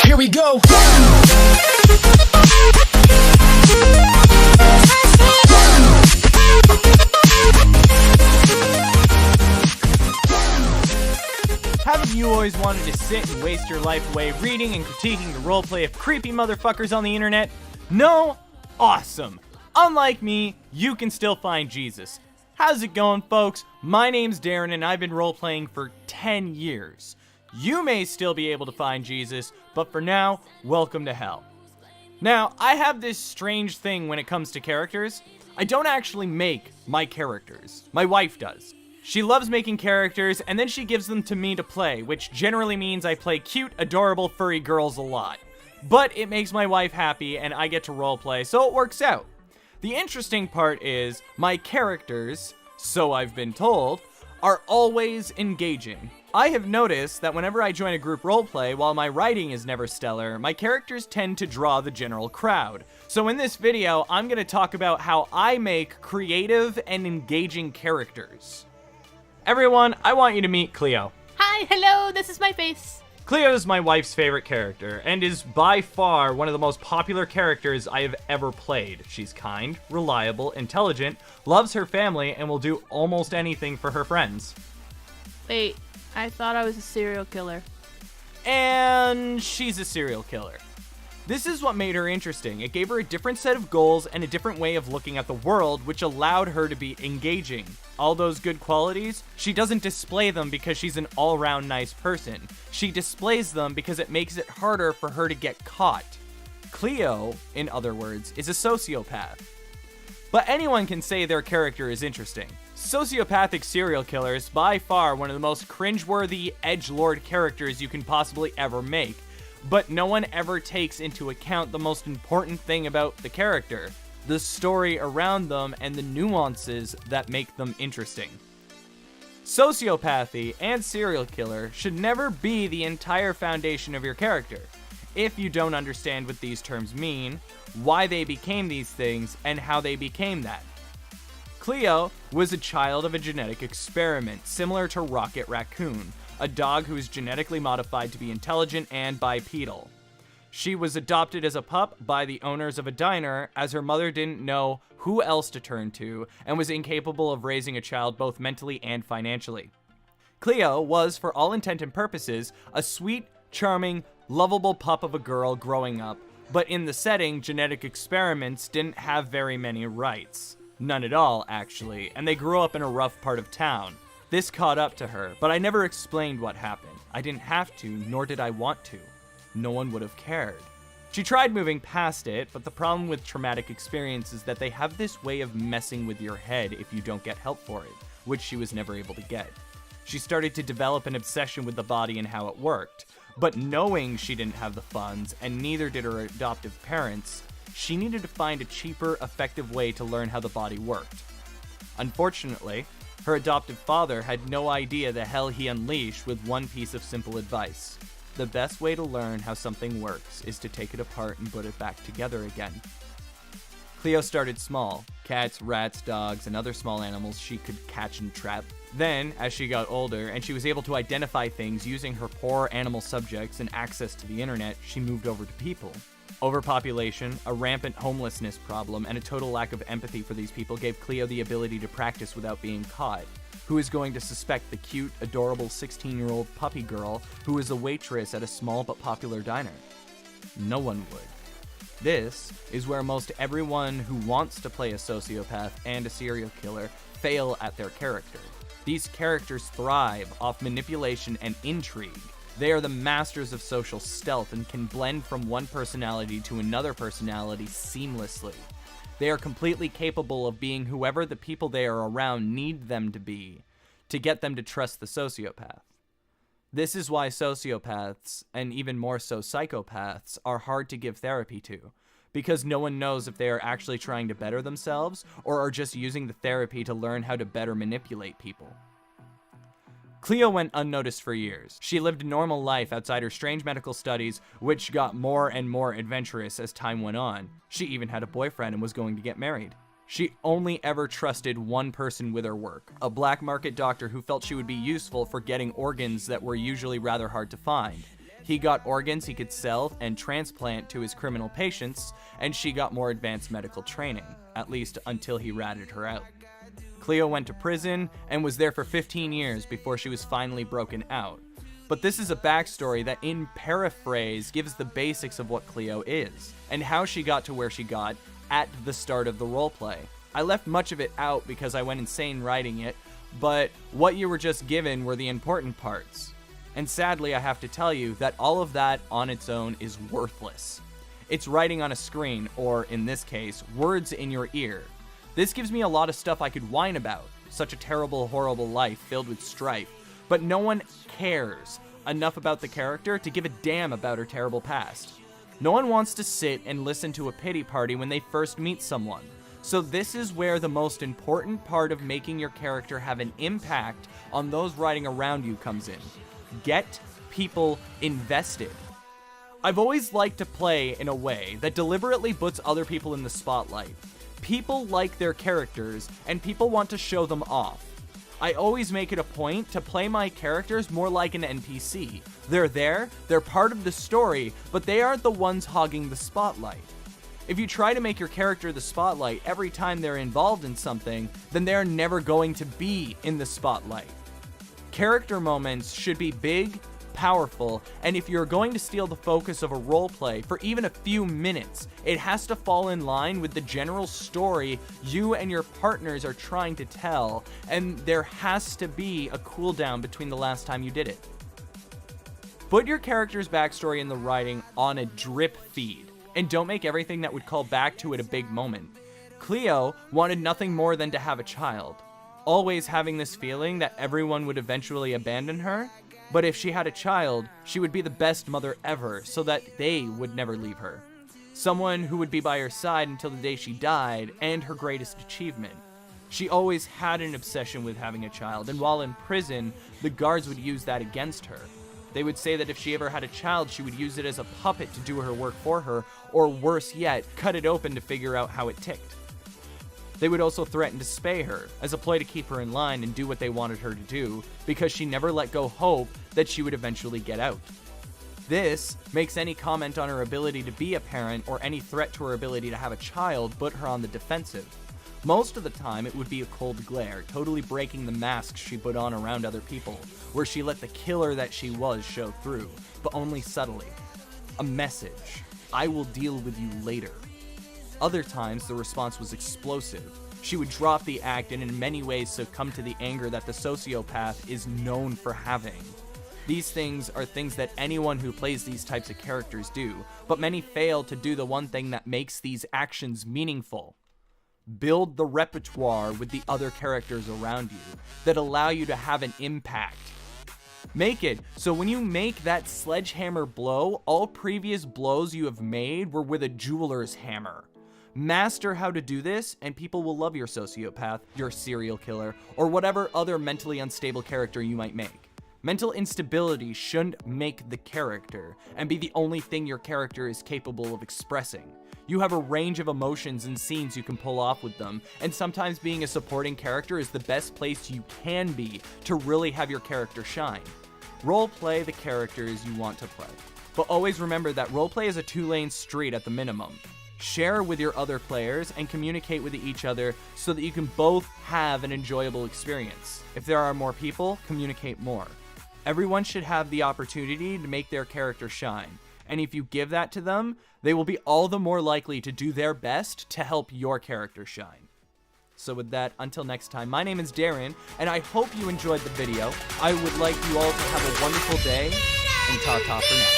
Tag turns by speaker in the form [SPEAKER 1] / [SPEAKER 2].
[SPEAKER 1] Here we go.
[SPEAKER 2] Haven't you always wanted to sit and waste your life away reading and critiquing the roleplay of creepy motherfuckers on the internet? No? Awesome. Unlike me, you can still find Jesus. How's it going, folks? My name's Darren and I've been roleplaying for 10 years. You may still be able to find Jesus, but for now, welcome to hell. Now, I have this strange thing when it comes to characters. I don't actually make my characters. My wife does. She loves making characters, and then she gives them to me to play, which generally means I play cute, adorable, furry girls a lot. But it makes my wife happy, and I get to roleplay, so it works out. The interesting part is, my characters, so I've been told, are always engaging. I have noticed that whenever I join a group roleplay, while my writing is never stellar, my characters tend to draw the general crowd. So in this video, I'm going to talk about how I make creative and engaging characters. Everyone, I want you to meet Cleo.
[SPEAKER 3] Hi, hello, this is my face.
[SPEAKER 2] Cleo is my wife's favorite character, and is by far one of the most popular characters I have ever played. She's kind, reliable, intelligent, loves her family, and will do almost anything for her friends.
[SPEAKER 3] Wait, I thought I was a serial killer.
[SPEAKER 2] And she's a serial killer. This is what made her interesting. It gave her a different set of goals and a different way of looking at the world, which allowed her to be engaging. All those good qualities, she doesn't display them because she's an all-round nice person. She displays them because it makes it harder for her to get caught. Cleo, in other words, is a sociopath. But anyone can say their character is interesting. Sociopathic serial killers, by far one of the most cringeworthy edgelord characters you can possibly ever make. But no one ever takes into account the most important thing about the character, the story around them and the nuances that make them interesting. Sociopathy and serial killer should never be the entire foundation of your character. If you don't understand what these terms mean, why they became these things, and how they became that. Cleo was a child of a genetic experiment, similar to Rocket Raccoon, a dog who is genetically modified to be intelligent and bipedal. She was adopted as a pup by the owners of a diner, as her mother didn't know who else to turn to and was incapable of raising a child both mentally and financially. Cleo was, for all intent and purposes, a sweet, charming, lovable pup of a girl growing up, but in the setting, genetic experiments didn't have very many rights. None at all, actually, and they grew up in a rough part of town. This caught up to her, but I never explained what happened. I didn't have to, nor did I want to. No one would have cared. She tried moving past it, but the problem with traumatic experiences is that they have this way of messing with your head if you don't get help for it, which she was never able to get. She started to develop an obsession with the body and how it worked, but knowing she didn't have the funds, and neither did her adoptive parents, she needed to find a cheaper, effective way to learn how the body worked. Unfortunately, her adoptive father had no idea the hell he unleashed with one piece of simple advice. The best way to learn how something works is to take it apart and put it back together again. Cleo started small: cats, rats, dogs, and other small animals she could catch and trap. Then, as she got older and she was able to identify things using her poor animal subjects and access to the internet, she moved over to people. Overpopulation, a rampant homelessness problem, and a total lack of empathy for these people gave Cleo the ability to practice without being caught. Who is going to suspect the cute, adorable 16-year-old puppy girl who is a waitress at a small but popular diner? No one would. This is where most everyone who wants to play a sociopath and a serial killer fail at their character. These characters thrive off manipulation and intrigue. They are the masters of social stealth and can blend from one personality to another personality seamlessly. They are completely capable of being whoever the people they are around need them to be, to get them to trust the sociopath. This is why sociopaths, and even more so psychopaths, are hard to give therapy to, because no one knows if they are actually trying to better themselves or are just using the therapy to learn how to better manipulate people. Cleo went unnoticed for years. She lived a normal life outside her strange medical studies, which got more and more adventurous as time went on. She even had a boyfriend and was going to get married. She only ever trusted one person with her work, a black market doctor who felt she would be useful for getting organs that were usually rather hard to find. He got organs he could sell and transplant to his criminal patients, and she got more advanced medical training, at least until he ratted her out. Cleo went to prison and was there for 15 years before she was finally broken out. But this is a backstory that, in paraphrase, gives the basics of what Cleo is, and how she got to where she got at the start of the roleplay. I left much of it out because I went insane writing it, but what you were just given were the important parts. And sadly, I have to tell you that all of that on its own is worthless. It's writing on a screen, or in this case, words in your ear. This gives me a lot of stuff I could whine about, such a terrible, horrible life filled with strife, but no one cares enough about the character to give a damn about her terrible past. No one wants to sit and listen to a pity party when they first meet someone. So this is where the most important part of making your character have an impact on those writing around you comes in. Get people invested. I've always liked to play in a way that deliberately puts other people in the spotlight. People like their characters, and people want to show them off. I always make it a point to play my characters more like an NPC. They're there, they're part of the story, but they aren't the ones hogging the spotlight. If you try to make your character the spotlight every time they're involved in something, then they're never going to be in the spotlight. Character moments should be big, powerful, and if you're going to steal the focus of a roleplay for even a few minutes, it has to fall in line with the general story you and your partners are trying to tell, and there has to be a cooldown between the last time you did it. Put your character's backstory in the writing on a drip feed, and don't make everything that would call back to it a big moment. Cleo wanted nothing more than to have a child, always having this feeling that everyone would eventually abandon her, but if she had a child, she would be the best mother ever, so that they would never leave her. Someone who would be by her side until the day she died, and her greatest achievement. She always had an obsession with having a child, and while in prison, the guards would use that against her. They would say that if she ever had a child, she would use it as a puppet to do her work for her, or worse yet, cut it open to figure out how it ticked. They would also threaten to spay her, as a ploy to keep her in line and do what they wanted her to do, because she never let go hope that she would eventually get out. This makes any comment on her ability to be a parent or any threat to her ability to have a child put her on the defensive. Most of the time, it would be a cold glare, totally breaking the masks she put on around other people, where she let the killer that she was show through, but only subtly. A message: I will deal with you later. Other times, the response was explosive. She would drop the act and in many ways succumb to the anger that the sociopath is known for having. These things are things that anyone who plays these types of characters do, but many fail to do the one thing that makes these actions meaningful. Build the repertoire with the other characters around you that allow you to have an impact. Make it so when you make that sledgehammer blow, all previous blows you have made were with a jeweler's hammer. Master how to do this, and people will love your sociopath, your serial killer, or whatever other mentally unstable character you might make. Mental instability shouldn't make the character, and be the only thing your character is capable of expressing. You have a range of emotions and scenes you can pull off with them, and sometimes being a supporting character is the best place you can be to really have your character shine. Roleplay the characters you want to play, but always remember that roleplay is a two-lane street at the minimum. Share with your other players and communicate with each other so that you can both have an enjoyable experience. If there are more people, communicate more. Everyone should have the opportunity to make their character shine, and if you give that to them, they will be all the more likely to do their best to help your character shine. So with that, until next time, my name is Darren, and I hope you enjoyed the video. I would like you all to have a wonderful day, and ta-ta for now.